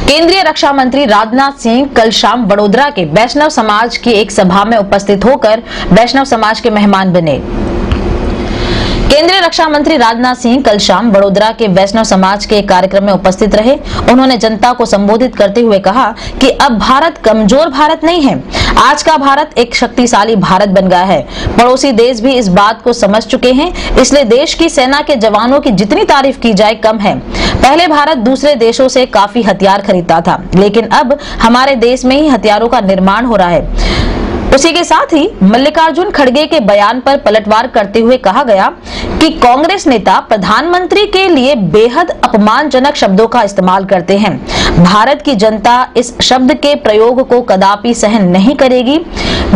केंद्रीय रक्षा मंत्री राजनाथ सिंह कल शाम वडोदरा के वैष्णव समाज की एक सभा में उपस्थित होकर वैष्णव समाज के मेहमान बने। केंद्रीय रक्षा मंत्री राजनाथ सिंह कल शाम वडोदरा के वैष्णव समाज के कार्यक्रम में उपस्थित रहे। उन्होंने जनता को संबोधित करते हुए कहा कि अब भारत कमजोर भारत नहीं है, आज का भारत एक शक्तिशाली भारत बन गया है। पड़ोसी देश भी इस बात को समझ चुके हैं, इसलिए देश की सेना के जवानों की जितनी तारीफ की जाए कम है। पहले भारत दूसरे देशों से काफी हथियार खरीदता था, लेकिन अब हमारे देश में ही हथियारों का निर्माण हो रहा है। उसी के साथ ही मल्लिकार्जुन खड़गे के बयान पर पलटवार करते हुए कहा गया कि कांग्रेस नेता प्रधानमंत्री के लिए बेहद अपमानजनक शब्दों का इस्तेमाल करते हैं। भारत की जनता इस शब्द के प्रयोग को कदापि सहन नहीं करेगी।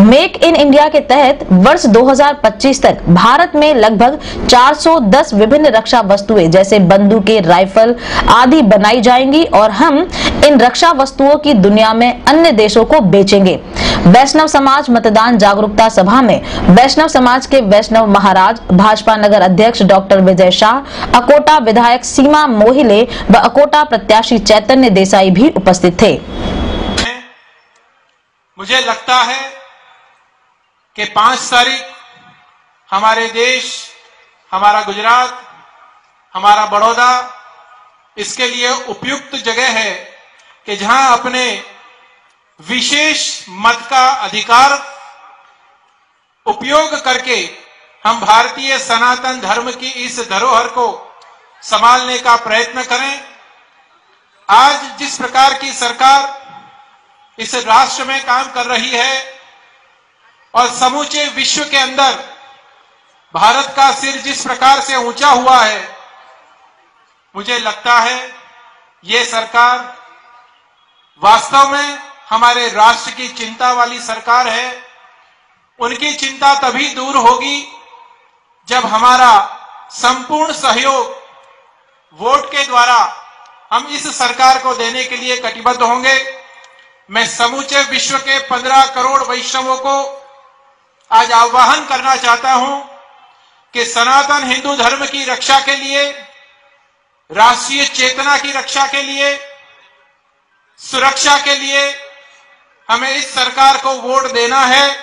मेक इन इंडिया के तहत वर्ष 2025 तक भारत में लगभग 410 विभिन्न रक्षा वस्तुएं जैसे बंदूकें, राइफल आदि बनाई जाएंगी और हम इन रक्षा वस्तुओं की दुनिया में अन्य देशों को बेचेंगे। वैष्णव समाज मतदान जागरूकता सभा में वैष्णव समाज के वैष्णव महाराज, भाजपा नगर अध्यक्ष डॉक्टर विजय शाह, अकोटा विधायक सीमा मोहिले व अकोटा प्रत्याशी चैतन्य देसाई भी उपस्थित थे। मुझे लगता है कि 5 तारीख हमारे देश, हमारा गुजरात, हमारा बड़ौदा इसके लिए उपयुक्त जगह है कि जहां अपने विशेष मत का अधिकार उपयोग करके हम भारतीय सनातन धर्म की इस धरोहर को संभालने का प्रयत्न करें। आज जिस प्रकार की सरकार इस राष्ट्र में काम कर रही है और समूचे विश्व के अंदर भारत का सिर जिस प्रकार से ऊंचा हुआ है, मुझे लगता है ये सरकार वास्तव में हमारे राष्ट्र की चिंता वाली सरकार है। उनकी चिंता तभी दूर होगी जब हमारा संपूर्ण सहयोग वोट के द्वारा हम इस सरकार को देने के लिए कटिबद्ध होंगे। मैं समूचे विश्व के 15 करोड़ वैष्णवों को आज आह्वान करना चाहता हूं कि सनातन हिंदू धर्म की रक्षा के लिए, राष्ट्रीय चेतना की रक्षा के लिए, सुरक्षा के लिए हमें इस सरकार को वोट देना है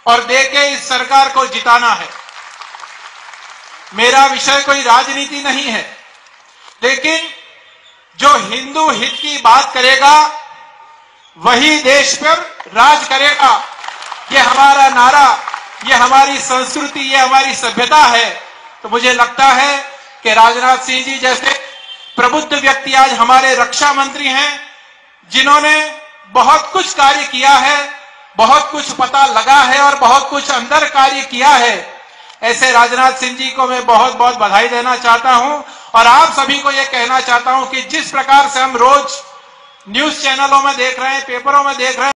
और देके इस सरकार को जिताना है। मेरा विषय कोई राजनीति नहीं है, लेकिन जो हिंदू हित की बात करेगा वही देश पर राज करेगा। ये हमारा नारा, ये हमारी संस्कृति, ये हमारी सभ्यता है। तो मुझे लगता है कि राजनाथ सिंह जी जैसे प्रबुद्ध व्यक्ति आज हमारे रक्षा मंत्री हैं, जिन्होंने बहुत कुछ कार्य किया है, बहुत कुछ पता लगा है और बहुत कुछ अंदर कार्य किया है। ऐसे राजनाथ सिंह जी को मैं बहुत बहुत बधाई देना चाहता हूं और आप सभी को यह कहना चाहता हूं कि जिस प्रकार से हम रोज न्यूज चैनलों में देख रहे हैं, पेपरों में देख रहे हैं,